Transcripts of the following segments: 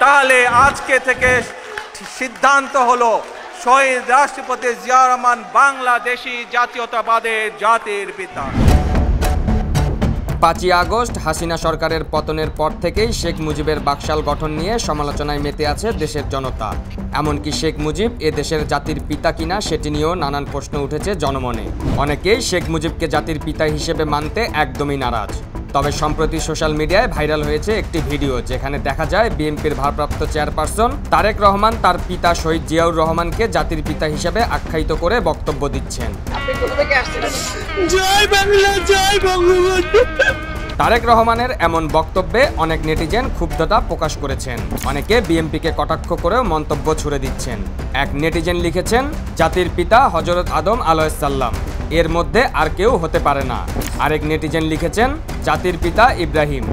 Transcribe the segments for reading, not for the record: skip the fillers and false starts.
তাহলে আজকে থেকে সিদ্ধান্ত হলো শহীদ রাষ্ট্রপতি জিয়া রহমান বাংলাদেশী জাতীয়তাবাদের জাতির পিতা। 5ই আগস্ট হাসিনা সরকারের পতনের পর থেকেই শেখ মুজিবের বাকশাল গঠন নিয়ে সমালোচনায় মেতে আছে দেশের জনতা। এমনকি শেখ মুজিব এ দেশের জাতির পিতা কিনা সেটি নিয়েও নানান প্রশ্ন উঠেছে জনমনে। অনেকেই শেখ মুজিবকে জাতির পিতা হিসেবে মানতে একদমই নারাজ। তবে সম্প্রতি সোশ্যাল মিডিয়ায় ভাইরাল হয়েছে একটি ভিডিও, যেখানে দেখা যায় বিএনপির ভারপ্রাপ্ত চেয়ারপারসন তারেক রহমান তার পিতা শহীদ জিয়াউর রহমানকে জাতির পিতা হিসেবে আখ্যায়িত করে বক্তব্য দিচ্ছেন। তারেক রহমানের এমন বক্তব্যে অনেক নেটিজেন ক্ষুব্ধতা প্রকাশ করেছেন। অনেকে বিএনপিকে কটাক্ষ করেও মন্তব্য ছুড়ে দিচ্ছেন। এক নেটিজেন লিখেছেন, জাতির পিতা হযরত আদম আলাইহিসসালাম, এর মধ্যে আর কেউ হতে পারে না। আরেক নেটিজেন লিখেছেন, জাতির পিতা ইব্রাহিম।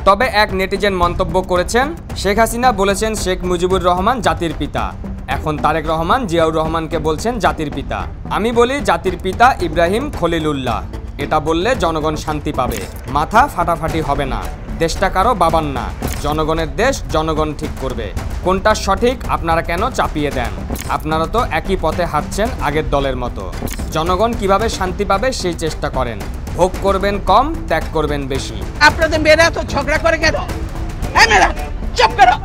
তবে এক নেটিজেন মন্তব্য করেছেন, শেখ হাসিনা বলেছেন শেখ মুজিবুর রহমান জাতির পিতা, এখন তারেক রহমান জিয়াউর রহমানকে বলছেন জাতির পিতা। আমি বলি জাতির পিতা ইব্রাহিম খলিলুল্লাহ। এটা বললে জনগণ শান্তি পাবে, মাথা ফাটাফাটি হবে না। দেশটা কারো বাবার না, জনগণের দেশ, জনগণ ঠিক করবে। কোনটা সঠিক আপনারা কেন চাপিয়ে দেন? আপনারা তো একই পথে হাঁটছেন আগের দলের মতো। জনগণ কিভাবে শান্তি পাবে সেই চেষ্টা করেন। ভোগ করবেন কম, ত্যাগ করবেন বেশি। আপনাদের মেয়েরা তো ঝগড়া করে কেন? চুপ করো।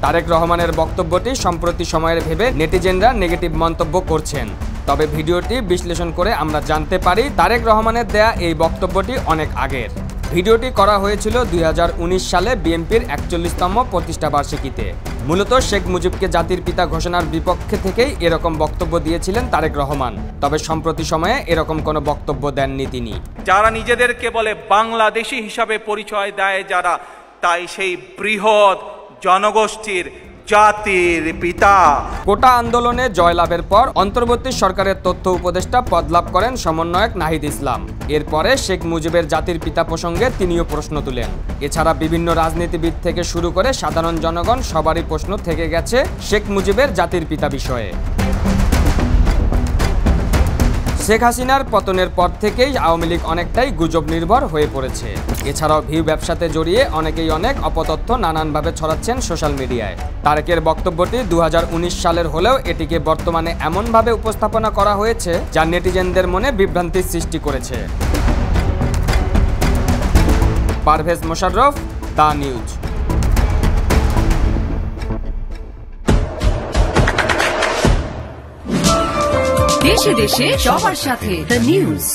তারেক রহমানের বক্তব্যটি সম্প্রতি সময়ের ভেবে নেটিজেনরা নেগেটিভ মন্তব্য করছেন। তবে ভিডিওটি বিশ্লেষণ করে আমরা জানতে পারি তারেক রহমানের দেয়া এই বক্তব্যটি অনেক আগের। ভিডিওটি করা হয়েছিল 2019 সালে বিএনপির 41তম প্রতিষ্ঠাবার্ষিকীতে। মূলত শেখ মুজিবকে জাতির পিতা ঘোষণার বিপক্ষে থেকেই এরকম বক্তব্য দিয়েছিলেন তারেক রহমান। তবে সম্প্রতি সময়ে এরকম কোনো বক্তব্য দেননি তিনি। যারা নিজেদেরকে বলে বাংলাদেশী হিসাবে পরিচয় দেয় যারা, তাই সেই বৃহৎ জনগোষ্ঠীর জাতির পিতা। কোটা আন্দোলনে জয়লাভের পর অন্তর্বর্তী সরকারের তথ্য উপদেষ্টা পদ লাভ করেন সমন্বয়ক নাহিদ ইসলাম। এরপরে শেখ মুজিবের জাতির পিতা প্রসঙ্গে তিনিও প্রশ্ন তুলেন। এছাড়া বিভিন্ন রাজনীতিবিদ থেকে শুরু করে সাধারণ জনগণ সবারই প্রশ্ন থেকে গেছে শেখ মুজিবের জাতির পিতা বিষয়ে। শেখ হাসিনার পতনের পর থেকেই আওয়ামী লীগ অনেকটাই গুজব নির্ভর হয়ে পড়েছে। এছাড়াও ভিউ ব্যবসাতে জড়িয়ে অনেকেই অনেক অপতথ্য নানানভাবে ছড়াচ্ছেন সোশ্যাল মিডিয়ায়। তারেকের বক্তব্যটি 2019 সালের হলেও এটিকে বর্তমানে এমনভাবে উপস্থাপনা করা হয়েছে যা নেটিজেনদের মনে বিভ্রান্তির সৃষ্টি করেছে। Parvez Mosharraf, the news. দেশে দেশে সবার সাথে দ্য নিউজ।